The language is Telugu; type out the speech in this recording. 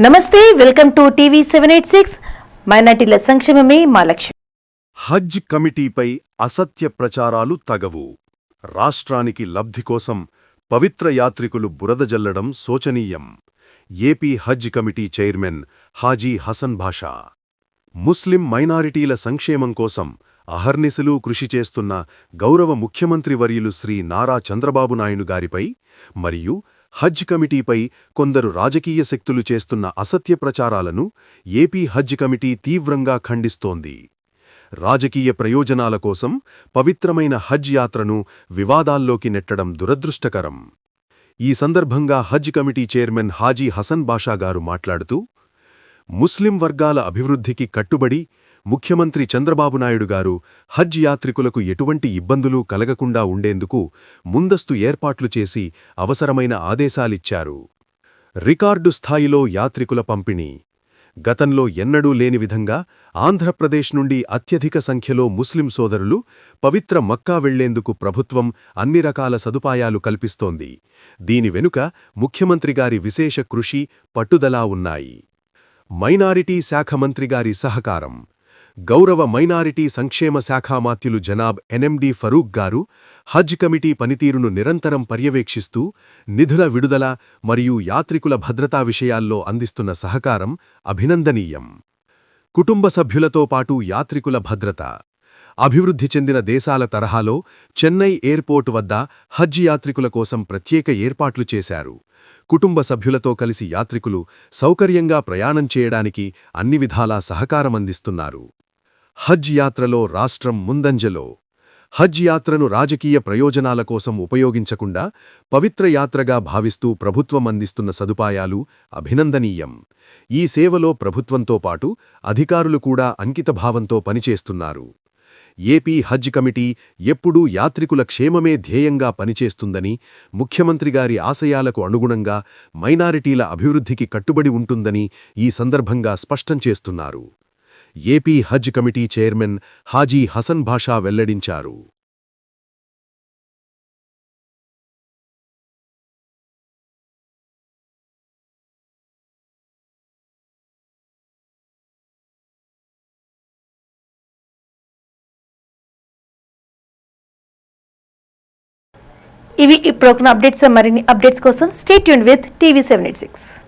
నమస్తే, వెల్కమ్ టు టీవీ 786. మైనార్టీల సంక్షేమమే మా లక్ష్యం. హజ్ కమిటీపై అసత్య ప్రచారాలు తగవు. రాష్ట్రానికి లబ్ధి కోసం పవిత్ర యాత్రికులు బురద జల్లడం శోచనీయం. ఏపీ హజ్ కమిటీ చైర్మన్ హాజీ హసన్ భాషా. ముస్లిం మైనారిటీల సంక్షేమం కోసం అహర్నిశలు కృషి చేస్తున్న గౌరవ ముఖ్యమంత్రి వర్యులు శ్రీ నారా చంద్రబాబు నాయుడు గారిపై మరియు హజ్ కమిటీపై కొందరు రాజకీయ శక్తులు చేస్తున్న అసత్య ప్రచారాలను ఏపీ హజ్ కమిటీ తీవ్రంగా ఖండిస్తోంది. రాజకీయ ప్రయోజనాల కోసం పవిత్రమైన హజ్ యాత్రను వివాదాల్లోకి నెట్టడం దురదృష్టకరం. ఈ సందర్భంగా హజ్ కమిటీ చైర్మన్ హాజీ హసన్ బాషా గారు మాట్లాడుతూ, ముస్లిం వర్గాల అభివృద్ధికి కట్టుబడి ముఖ్యమంత్రి చంద్రబాబు నాయుడు గారు హజ్ యాత్రికులకు ఎటువంటి ఇబ్బందులు కలగకుండా ఉండేందుకు ముందస్తు ఏర్పాట్లు చేసి అవసరమైన ఆదేశాలిచ్చారు. రికార్డు స్థాయిలో యాత్రికుల పంపిణీ. గతంలో ఎన్నడూ లేని విధంగా ఆంధ్రప్రదేశ్ నుండి అత్యధిక సంఖ్యలో ముస్లిం సోదరులు పవిత్ర మక్కా వెళ్లేందుకు ప్రభుత్వం అన్ని రకాల సదుపాయాలు కల్పిస్తోంది. దీని వెనుక ముఖ్యమంత్రిగారి విశేష కృషి, పట్టుదల ఉన్నాయి. మైనారిటీ శాఖ మంత్రిగారి సహకారం. గౌరవ మైనారిటీ సంక్షేమ శాఖామాత్యులు జనాబ్ ఎన్ఎండి ఫరూక్ గారు హజ్ కమిటీ పనితీరును నిరంతరం పర్యవేక్షిస్తూ నిధుల విడుదల మరియు యాత్రికుల భద్రతా విషయాల్లో అందిస్తున్న సహకారం అభినందనీయం. కుటుంబ సభ్యులతో పాటు యాత్రికుల భద్రత. అభివృద్ధి చెందిన దేశాల తరహాలో చెన్నై ఎయిర్పోర్ట్ వద్ద హజ్ యాత్రికుల కోసం ప్రత్యేక ఏర్పాట్లు చేశారు. కుటుంబ సభ్యులతో కలిసి యాత్రికులు సౌకర్యంగా ప్రయాణం చేయడానికి అన్ని విధాలా సహకారమందిస్తున్నారు. హజ్ యాత్రలో రాష్ట్రం ముందంజలో. హజ్ యాత్రను రాజకీయ ప్రయోజనాల కోసం ఉపయోగించకుండా పవిత్ర యాత్రగా భావిస్తూ ప్రభుత్వం అందిస్తున్న సదుపాయాలు అభినందనీయం. ఈ సేవలో ప్రభుత్వంతో పాటు అధికారులు కూడా అంకితభావంతో పనిచేస్తున్నారు. ఏపీ హజ్ కమిటీ ఎప్పుడూ యాత్రికుల క్షేమమే ధ్యేయంగా పనిచేస్తుందని, ముఖ్యమంత్రిగారి ఆశయాలకు అనుగుణంగా మైనారిటీల అభివృద్ధికి కట్టుబడి ఉంటుందని ఈ సందర్భంగా స్పష్టం చేస్తున్నారు. ఏపీ హజ్ కమిటీ చైర్మన్ హాజీ హసన్ భాషా వెల్లడించారు. ఇవి ఇప్పుడు అప్డేట్స్. మరిన్ని అప్డేట్స్ కోసం స్టే ట్యూన్డ్ విత్ టీవీ 786.